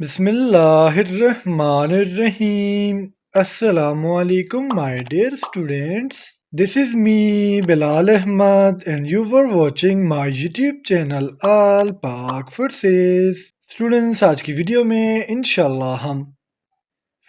Bismillahirrahmanirrahim. Assalamu alaikum, my dear students. This is me, Bilal Ahmad, and you were watching my YouTube channel Al Pak Verses. Students, आज की video में इंशाल्लाह हम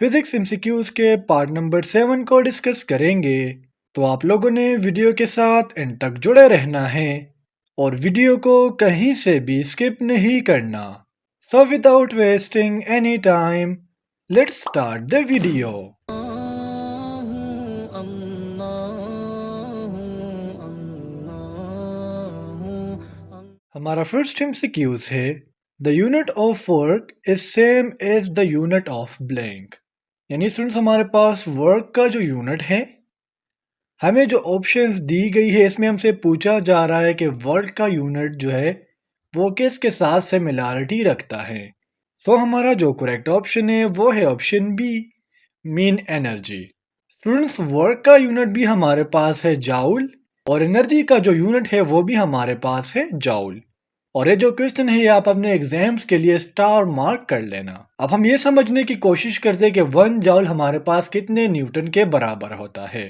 physics MCQs के part number 7 को discuss करेंगे। तो आप लोगों ने वीडियो के साथ एंड तक जुड़े रहना है और वीडियो को कहीं से भी स्किप नहीं करना। So without wasting any time, let's start the video. हमारा फर्स्ट एमसीक्यूज है the unit of work is same as the unit of blank. यानी स्टूडेंट्स हमारे पास वर्क का जो यूनिट है, हमें जो ऑप्शंस दी गई है इसमें हमसे पूछा जा रहा है कि वर्क का यूनिट जो है वो किसके साथ सिमिलरिटी रखता है। तो हमारा जो करेक्ट ऑप्शन है वो है option B, mean energy. Students work का यूनिट भी हमारे पास है जाउल और एनर्जी का जो यूनिट है वो भी हमारे पास है जाउल। और ये जो क्वेश्चन है ये आप अपने एग्जाम्स के लिए स्टार मार्क कर लेना। अब हम ये समझने की कोशिश करते हैं कि 1 जाउल हमारे पास कितने न्यूटन के बराबर होता है।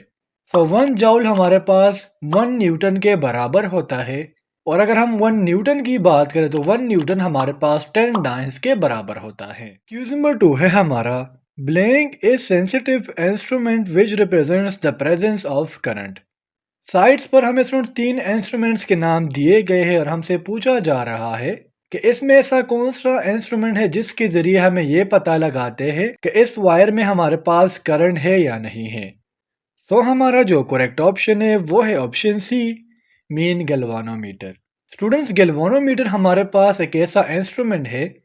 तो 1 जाउल हमारे पास 1 न्यूटन के बराबर होता है और अगर हम 1 न्यूटन की बात करें तो 1 न्यूटन हमारे पास 10 डाइन्स के बराबर होता है। क्वेश्चन नंबर 2 है हमारा blank is sensitive instrument which represents the presence of current. Sides पर हमें सिर्फ 3 इंस्ट्रूमेंट्स के नाम दिए गए हैं और हमसे पूछा जा रहा है कि इसमें ऐसा कौन सा इंस्ट्रूमेंट है जिसके जरिए हमें ये पता लगाते हैं कि इस वायर में हमारे पास करंट है या नहीं है। तो हमारा जो करेक्ट ऑप्शन है वो है option C, mean galvanometer. Students galvanometer हमारे पास एक ऐसा इंस्ट्रूमेंट है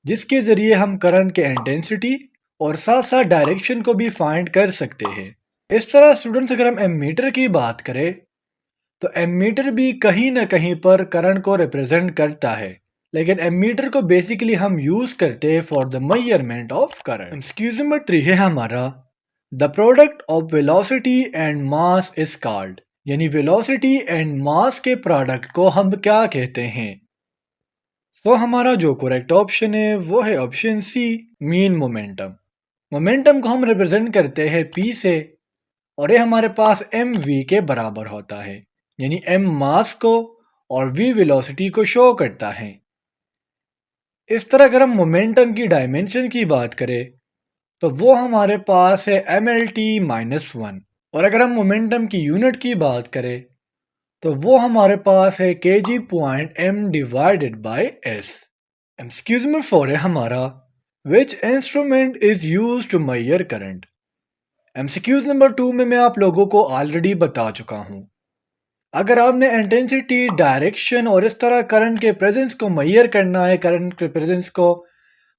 जिसके जरिए हम करंट के इंटेंसिटी और साथ साथ डायरेक्शन को भी फाइंड कर सकते हैं। इस तरह स्टूडेंट्स अगर हम एमीटर की बात करें तो एमीटर भी कहीं ना कहीं पर करंट को रिप्रेजेंट करता है, लेकिन एमीटर को बेसिकली हम यूज करते हैं for the measurement of current. Excuse number 3 है हमारा the product of velocity and mass is called. यानी वेलोसिटी एंड मास के प्रोडक्ट को हम क्या कहते हैं। तो हमारा जो करेक्ट ऑप्शन है वो है option C, mean momentum. Momentum को हम रिप्रेजेंट करते हैं पी से और ये हमारे पास एम वी के बराबर होता है। यानी एम मास को और वी वेलोसिटी को शो करता है। इस तरह अगर हम मोमेंटम की डायमेंशन की बात करें तो वो हमारे पास है mlt-1 और अगर हम मोमेंटम की यूनिट की बात करें तो वो हमारे पास है kg/m/s। एक्सक्यूज नंबर 4 है हमारा which instrument is use to measure current. MCQs number 2 में मैं आप लोगों को ऑलरेडी बता चुका हूं, अगर आपने इंटेंसिटी, डायरेक्शन और इस तरह करंट के प्रेजेंस को मेजर करना है, करंट के प्रेजेंस को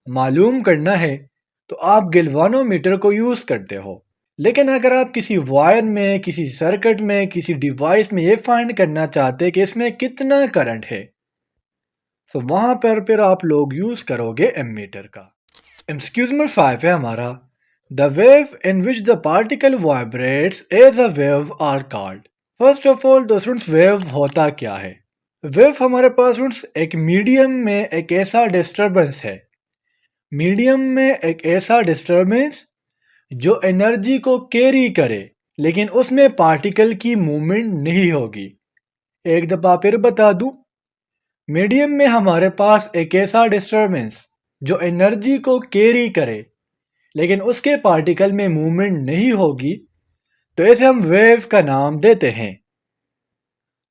मालूम करना है तो आप गैल्वानोमीटर को यूज करते हो। लेकिन अगर आप किसी वायर में, किसी सर्किट में, किसी डिवाइस में ये फाइंड करना चाहते हैं कि इसमें कितना करंट है तो वहां पर फिर आप लोग यूज करोगे एमीटर का। एक्सक्यूज नंबर 5 है हमारा the wave in which the particle vibrates as a wave are called. First of all तो स्टूडेंट्स वेव होता क्या है। वेव हमारे पास स्टूडेंट्स एक मीडियम में एक ऐसा डिस्टर्बेंस है, मीडियम में एक ऐसा डिस्टर्बेंस जो एनर्जी को कैरी करे लेकिन उसमें पार्टिकल की मूवमेंट नहीं होगी। एक दफा फिर बता दूं, मीडियम में हमारे पास एक ऐसा डिस्टर्बेंस जो एनर्जी को कैरी करे लेकिन उसके पार्टिकल में मूवमेंट नहीं होगी तो ऐसे हम वेव का नाम देते हैं।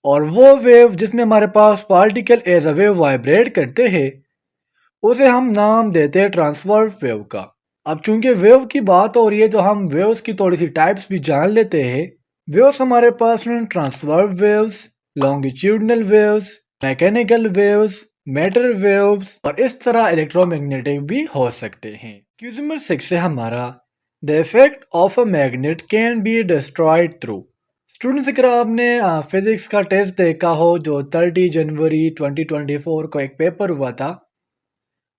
और वो वेव जिसमें हमारे पास particle as a wave vibrate करते हैं उसे हम नाम देते हैं ट्रांसवर्स वेव का। अब चूंकि वेव की बात हो रही है तो हम वेव्स की थोड़ी सी टाइप्स भी जान लेते हैं। वेव्स हमारे पास transverse waves, longitudinal waves, mechanical waves, matter waves और इस तरह इलेक्ट्रोमैग्नेटिक भी हो सकते हैं। क्वेश्चन नंबर 6 है हमारा the effect of a magnet can be destroyed through. Students अगर आपने फिजिक्स का टेस्ट देखा हो जो 30 जनवरी 2024 को एक पेपर हुआ था,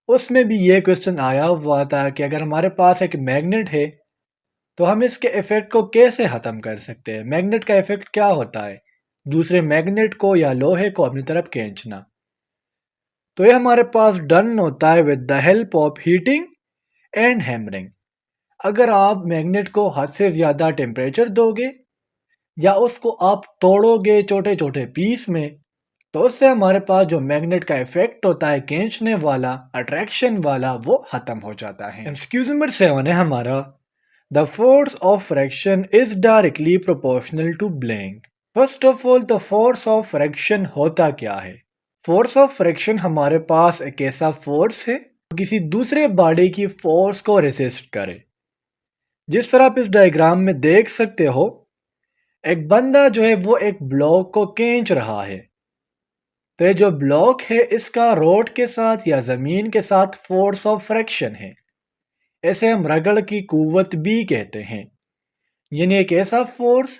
उसमें भी ये क्वेश्चन आया हुआ था कि अगर हमारे पास एक मैग्नेट है तो हम इसके इफेक्ट को कैसे ख़त्म कर सकते हैं। मैग्नेट का इफेक्ट क्या होता है, दूसरे मैग्नेट को या लोहे को अपनी तरफ खींचना। तो ये हमारे पास डन होता है with the help of heating and hammering. अगर आप मैग्नेट को हद से ज़्यादा टेम्परेचर दोगे या उसको आप तोड़ोगे छोटे छोटे पीस में, तो उससे हमारे पास जो मैग्नेट का इफेक्ट होता है खींचने वाला, अट्रैक्शन वाला, वो खत्म हो जाता है। एक्सक्यूज नंबर 7 है हमारा, the force of fraction is directly proportional to blank. First of all, the force of fraction होता क्या है? फोर्स ऑफ फ्रैक्शन हमारे पास एक ऐसा फोर्स है जो किसी दूसरे बॉडी की फोर्स को रेसिस्ट करे। जिस तरह आप इस डायग्राम में देख सकते हो, एक बंदा जो है वो एक ब्लॉक को खींच रहा है। तो ये जो ब्लॉक है इसका रोड के साथ या जमीन के साथ फोर्स ऑफ फ्रैक्शन है। ऐसे हम रगड़ की कुव्वत भी कहते हैं, यानी एक ऐसा फोर्स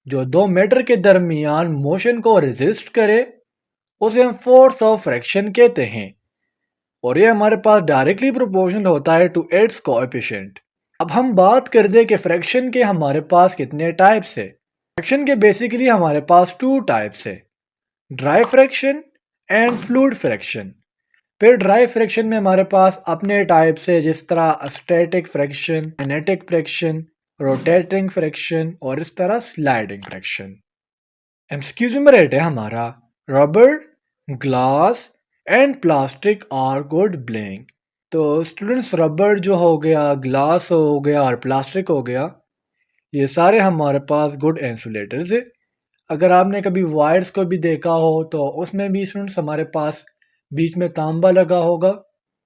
जो दो मैटर के दरमियान मोशन को रेजिस्ट करे, उसे हम फोर्स ऑफ फ्रैक्शन कहते हैं। और ये हमारे पास डायरेक्टली प्रोपोर्शनल होता है टू इट्स कोएफिशिएंट। अब हम बात कर दे कि फ्रैक्शन के हमारे पास कितने टाइप्स है। फ्रैक्शन के बेसिकली हमारे पास 2 टाइप्स है, dry fraction and fluid fraction. फिर ड्राई फ्रैक्शन में हमारे पास अपने टाइप से, जिस तरह static fraction, kinetic fraction, rotating fraction और इस तरह स्लाइडिंग फ्रैक्शन। एमसीक्यू नंबर 8 है हमारा, rubber, glass and plastic are good blank. तो स्टूडेंट्स, रबर जो हो गया, ग्लास हो गया और प्लास्टिक हो गया, ये सारे हमारे पास गुड इंसुलेटर्स है। अगर आपने कभी वायर्स को भी देखा हो तो उसमें भी स्टूडेंट्स हमारे पास बीच में तांबा लगा होगा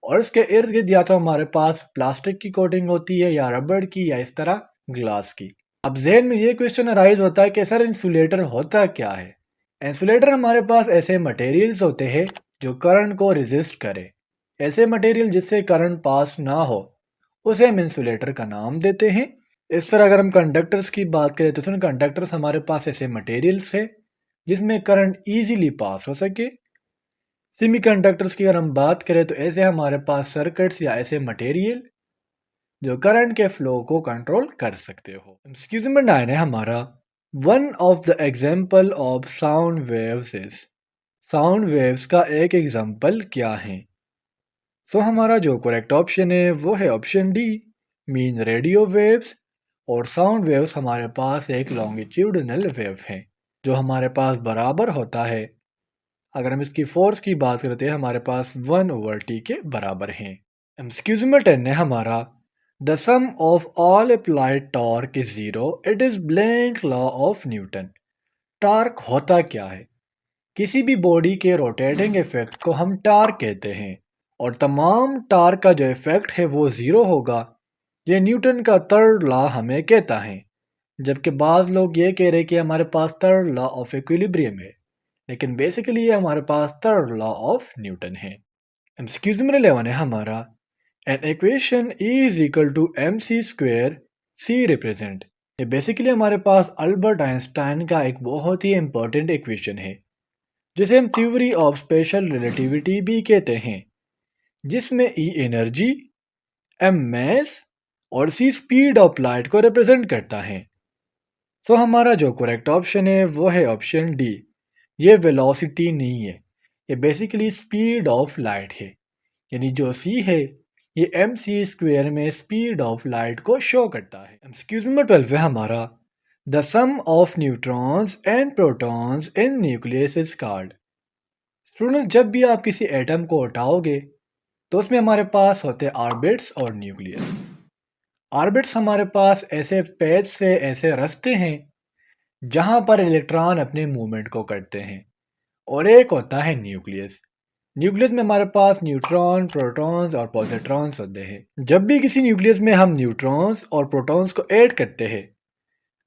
और इसके इर्द गिर्द या तो हमारे पास प्लास्टिक की कोटिंग होती है या रबड़ की या इस तरह ग्लास की। अब जहन में ये क्वेश्चन अराइज होता है कि सर इंसुलेटर होता क्या है? इंसुलेटर हमारे पास ऐसे मटेरियल्स होते हैं जो करंट को रेजिस्ट करे। ऐसे मटेरियल जिससे करंट पास ना हो उसे हम इंसुलेटर का नाम देते हैं। इस तरह अगर हम कंडक्टर्स की बात करें तो सुन, कंडक्टर्स हमारे पास ऐसे मटेरियल्स है जिसमें करंट इजीली पास हो सके। सेमीकंडक्टर्स की अगर हम बात करें तो ऐसे हमारे पास सर्किट्स या ऐसे मटेरियल जो करंट के फ्लो को कंट्रोल कर सकते हो। एक्सक्यूज नंबर 9 है हमारा, one of the example of sound waves is. Sound waves का एक एग्जाम्पल क्या है? सो हमारा जो करेक्ट ऑप्शन है वो है option D, mean radio waves. और साउंड वेव्स हमारे पास एक लॉन्गिट्यूडनल वेव है जो हमारे पास बराबर होता है, अगर हम इसकी फोर्स की बात करते हैं, हमारे पास 1/t के बराबर हैं। एक्सक्यूज नंबर 10 है हमारा, the sum of all applied torque is zero, it is blank law of Newton. Torque होता क्या है? किसी भी बॉडी के रोटेटिंग इफेक्ट को हम टॉर्क कहते हैं और तमाम टॉर्क का जो इफेक्ट है वो ज़ीरो होगा। ये न्यूटन का थर्ड लॉ हमें कहता है, जबकि बाज़ लोग ये कह रहे हैं कि हमारे पास थर्ड लॉ ऑफ इक्विलिब्रियम है, लेकिन बेसिकली ये हमारे पास थर्ड लॉ ऑफ न्यूटन है। एक्सक्यूज नंबर 11 है हमारा, an equation is equal to mc square c represent. ये बेसिकली हमारे पास अल्बर्ट आइंस्टाइन का एक बहुत ही इंपॉर्टेंट इक्वेशन है जिसे हम थ्योरी ऑफ स्पेशल रिलेटिविटी भी कहते हैं, जिसमें E एनर्जी, M मैस और C स्पीड ऑफ लाइट को रिप्रेजेंट करता है। तो हमारा जो करेक्ट ऑप्शन है वो है ऑप्शन डी। ये वेलोसिटी नहीं है, ये बेसिकली स्पीड ऑफ लाइट है, यानी जो C है ये mc स्क्वेयर में स्पीड ऑफ लाइट को शो करता है। एक्सक्यूज नंबर 12 है हमारा, the sum of neutrons and protons in nucleus is called. Students, जब भी आप किसी एटम को उठाओगे तो उसमें हमारे पास होते हैं ऑर्बिट्स और न्यूक्लियस। ऑर्बिट्स हमारे पास ऐसे पेज से ऐसे रास्ते हैं जहां पर इलेक्ट्रॉन अपने मूवमेंट को करते हैं, और एक होता है न्यूक्लियस। न्यूक्लियस में हमारे पास न्यूट्रॉन, प्रोटॉन्स और पॉजिट्रॉन्स होते हैं। जब भी किसी न्यूक्लियस में हम न्यूट्रॉन्स और प्रोटॉन्स को ऐड करते हैं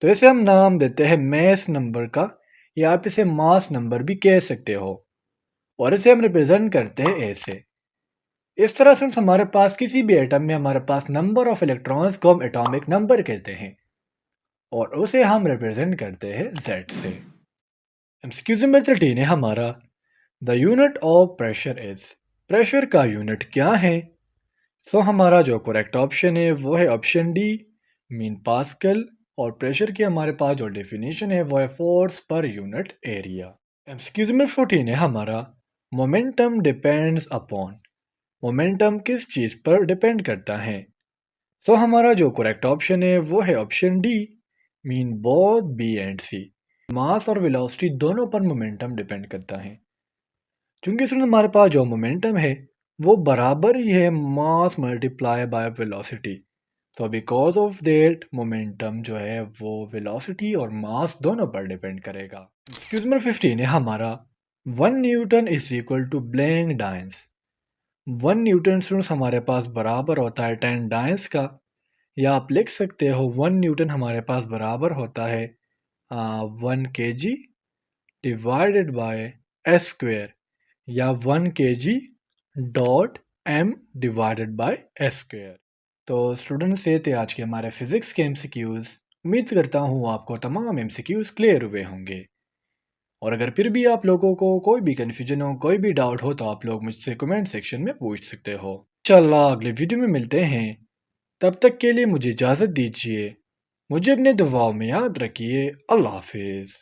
तो इसे हम नाम देते हैं मैस नंबर का, या आप इसे मास नंबर भी कह सकते हो, और इसे हम रिप्रेजेंट करते हैं ऐसे। इस तरह से हमारे पास किसी भी एटम में हमारे पास नंबर ऑफ इलेक्ट्रॉन्स को हम एटॉमिक नंबर कहते हैं और उसे हम रिप्रेजेंट करते हैं Z से। एक्सक्यूज नंबर 13 है हमारा, the unit of pressure is. Pressure का यूनिट क्या है? सो हमारा जो करेक्ट ऑप्शन है वो है ऑप्शन डी, मीन पास्कल। और प्रेशर की हमारे पास जो डेफिनेशन है वो है force per unit area. Excuse number 14 है हमारा, मोमेंटम डिपेंड्स अपॉन, मोमेंटम किस चीज़ पर डिपेंड करता है? सो हमारा जो करेक्ट ऑप्शन है वो है option D, mean both B and C. Mass और वेलोसिटी दोनों पर मोमेंटम डिपेंड करता है। चूंकि स्टूडेंट हमारे पास जो मोमेंटम है वो बराबर ही है मास मल्टीप्लाई बाय वेलोसिटी, तो बिकॉज ऑफ दैट मोमेंटम जो है वो वेलोसिटी और मास दोनों पर डिपेंड करेगा। एक्सक्यूज नंबर 15 है हमारा 1 newton is equal to blank dynes. 1 newton students हमारे पास बराबर होता है 10 डायंस का, या आप लिख सकते हो 1 न्यूटन हमारे पास बराबर होता है 1 kg divided by S square, या 1 kg dot m divided by S square. तो स्टूडेंट्स ये थे आज के हमारे फिजिक्स के एमसीक्यूज। उम्मीद करता हूँ आपको तमाम एमसीक्यूज क्लियर हुए होंगे, और अगर फिर भी आप लोगों को कोई भी कन्फ्यूजन हो, कोई भी डाउट हो, तो आप लोग मुझसे कमेंट सेक्शन में पूछ सकते हो। इंशाल्लाह अगले वीडियो में मिलते हैं, तब तक के लिए मुझे इजाज़त दीजिए। मुझे अपने दुआओं में याद रखिए। अल्लाह हाफिज़।